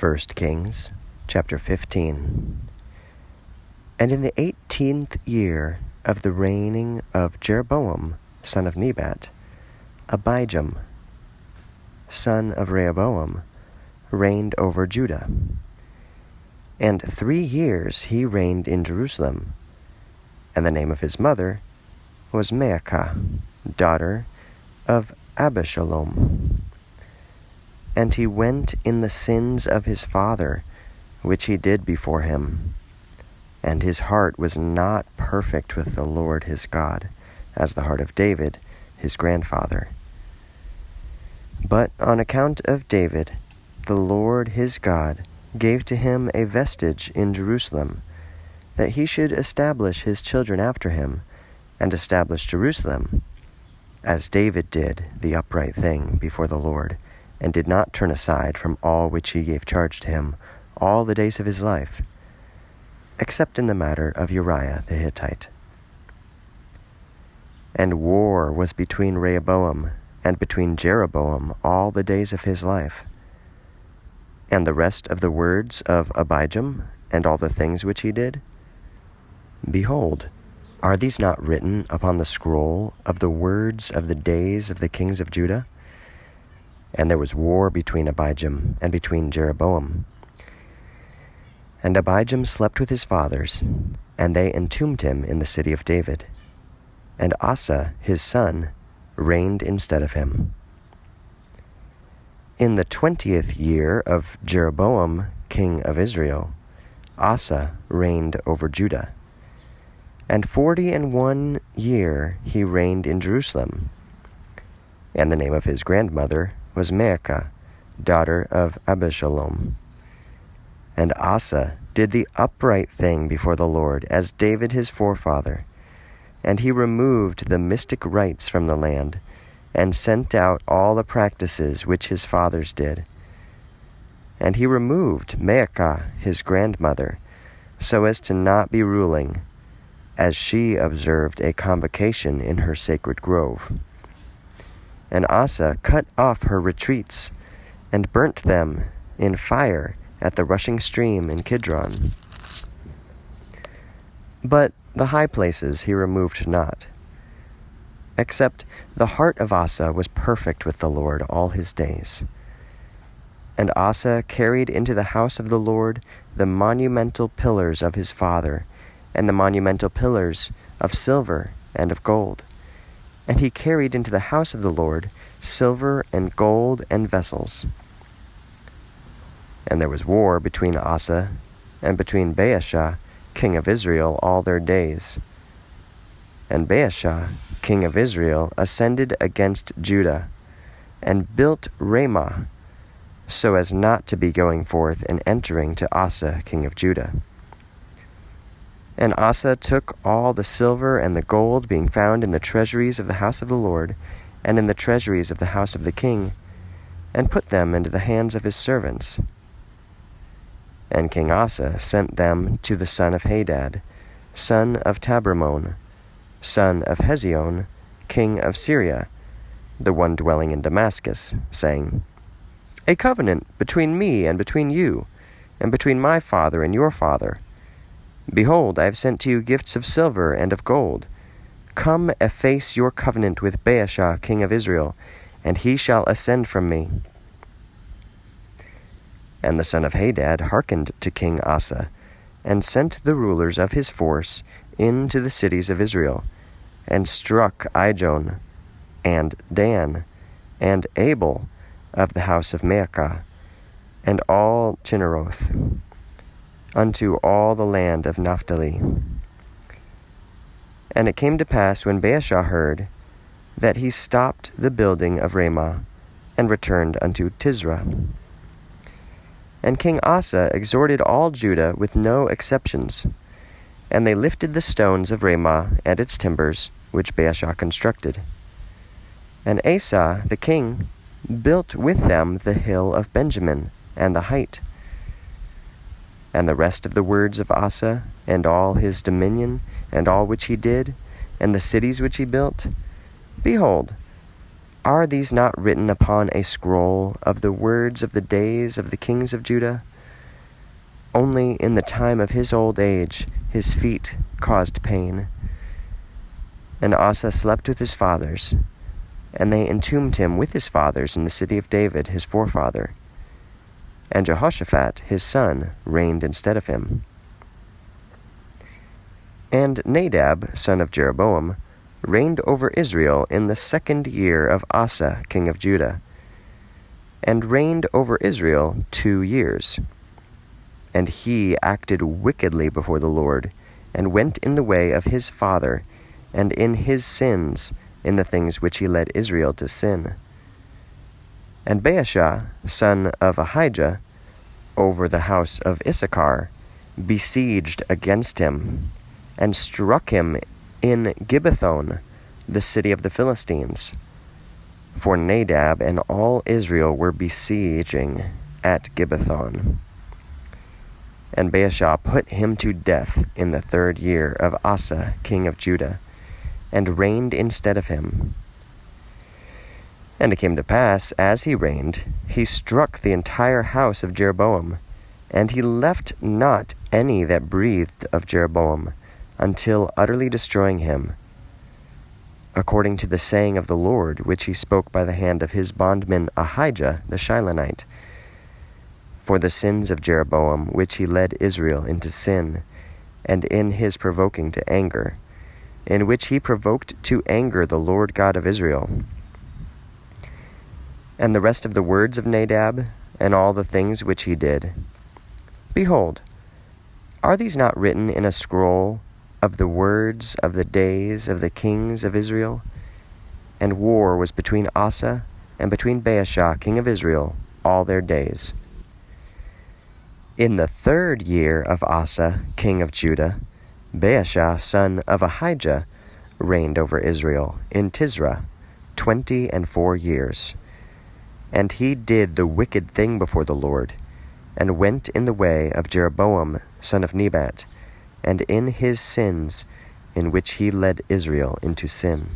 1 Kings, chapter 15. And in the 18th year of the reigning of Jeroboam, son of Nebat, Abijam, son of Rehoboam, reigned over Judah. And 3 years he reigned in Jerusalem. And the name of his mother was Maacah, daughter of Abishalom. And he went in the sins of his father, which he did before him. And his heart was not perfect with the Lord his God, as the heart of David, his grandfather. But on account of David, the Lord his God gave to him a vestige in Jerusalem, that he should establish his children after him, and establish Jerusalem, as David did the upright thing before the Lord, and did not turn aside from all which he gave charge to him all the days of his life, except in the matter of Uriah the Hittite. And war was between Rehoboam and between Jeroboam all the days of his life. And the rest of the words of Abijam, and all the things which he did, behold, are these not written upon the scroll of the words of the days of the kings of Judah? And there was war between Abijam and between Jeroboam. And Abijam slept with his fathers, and they entombed him in the city of David. And Asa, his son, reigned instead of him. In the 20th year of Jeroboam, king of Israel, Asa reigned over Judah. And 41 years he reigned in Jerusalem. And the name of his grandmother was Maacah, daughter of Abishalom. And Asa did the upright thing before the Lord, as David his forefather. And he removed the mystic rites from the land, and sent out all the practices which his fathers did. And he removed Maacah his grandmother, so as to not be ruling, as she observed a convocation in her sacred grove. And Asa cut off her retreats, and burnt them in fire at the rushing stream in Kidron. But the high places he removed not, except the heart of Asa was perfect with the Lord all his days. And Asa carried into the house of the Lord the monumental pillars of his father, and the monumental pillars of silver and of gold. And he carried into the house of the Lord silver and gold and vessels. And there was war between Asa and between Baasha, king of Israel, all their days. And Baasha, king of Israel, ascended against Judah, and built Ramah, so as not to be going forth and entering to Asa, king of Judah. And Asa took all the silver and the gold being found in the treasuries of the house of the Lord, and in the treasuries of the house of the king, and put them into the hands of his servants. And King Asa sent them to the son of Hadad, son of Tabrimon, son of Hezion, king of Syria, the one dwelling in Damascus, saying, A covenant between me and between you, and between my father and your father. Behold, I have sent to you gifts of silver and of gold. Come, efface your covenant with Baasha, king of Israel, and he shall ascend from me. And the son of Hadad hearkened to King Asa, and sent the rulers of his force into the cities of Israel, and struck Ijon, and Dan, and Abel of the house of Maacah, and all Chinneroth, unto all the land of Naphtali. And it came to pass, when Baasha heard, that he stopped the building of Ramah, and returned unto Tisra. And King Asa exhorted all Judah with no exceptions, and they lifted the stones of Ramah and its timbers, which Baasha constructed. And Asa the king built with them the hill of Benjamin, and the height. And the rest of the words of Asa, and all his dominion, and all which he did, and the cities which he built, behold, Are these not written upon a scroll of the words of the days of the kings of Judah? Only in the time of his old age his feet caused pain. And Asa slept with his fathers, and they entombed him with his fathers in the city of David his forefather. And Jehoshaphat his son reigned instead of him. And Nadab, son of Jeroboam, reigned over Israel in the 2nd year of Asa, king of Judah, and reigned over Israel 2 years. And he acted wickedly before the Lord, and went in the way of his father, and in his sins, in the things which he led Israel to sin. And Baasha, son of Ahijah, over the house of Issachar, besieged against him, and struck him in Gibbethon, the city of the Philistines. For Nadab and all Israel were besieging at Gibbethon. And Baasha put him to death in the 3rd year of Asa, king of Judah, and reigned instead of him. And it came to pass, as he reigned, he struck the entire house of Jeroboam, and he left not any that breathed of Jeroboam, until utterly destroying him, according to the saying of the Lord, which he spoke by the hand of his bondman Ahijah the Shilonite, for the sins of Jeroboam, which he led Israel into sin, and in his provoking to anger, in which he provoked to anger the Lord God of Israel. And the rest of the words of Nadab, and all the things which he did, behold, are these not written in a scroll of the words of the days of the kings of Israel? And war was between Asa and between Baasha, king of Israel, all their days. In the 3rd year of Asa, king of Judah, Baasha, son of Ahijah, reigned over Israel in Tisra 24 years. And he did the wicked thing before the Lord, and went in the way of Jeroboam, son of Nebat, and in his sins, in which he led Israel into sin.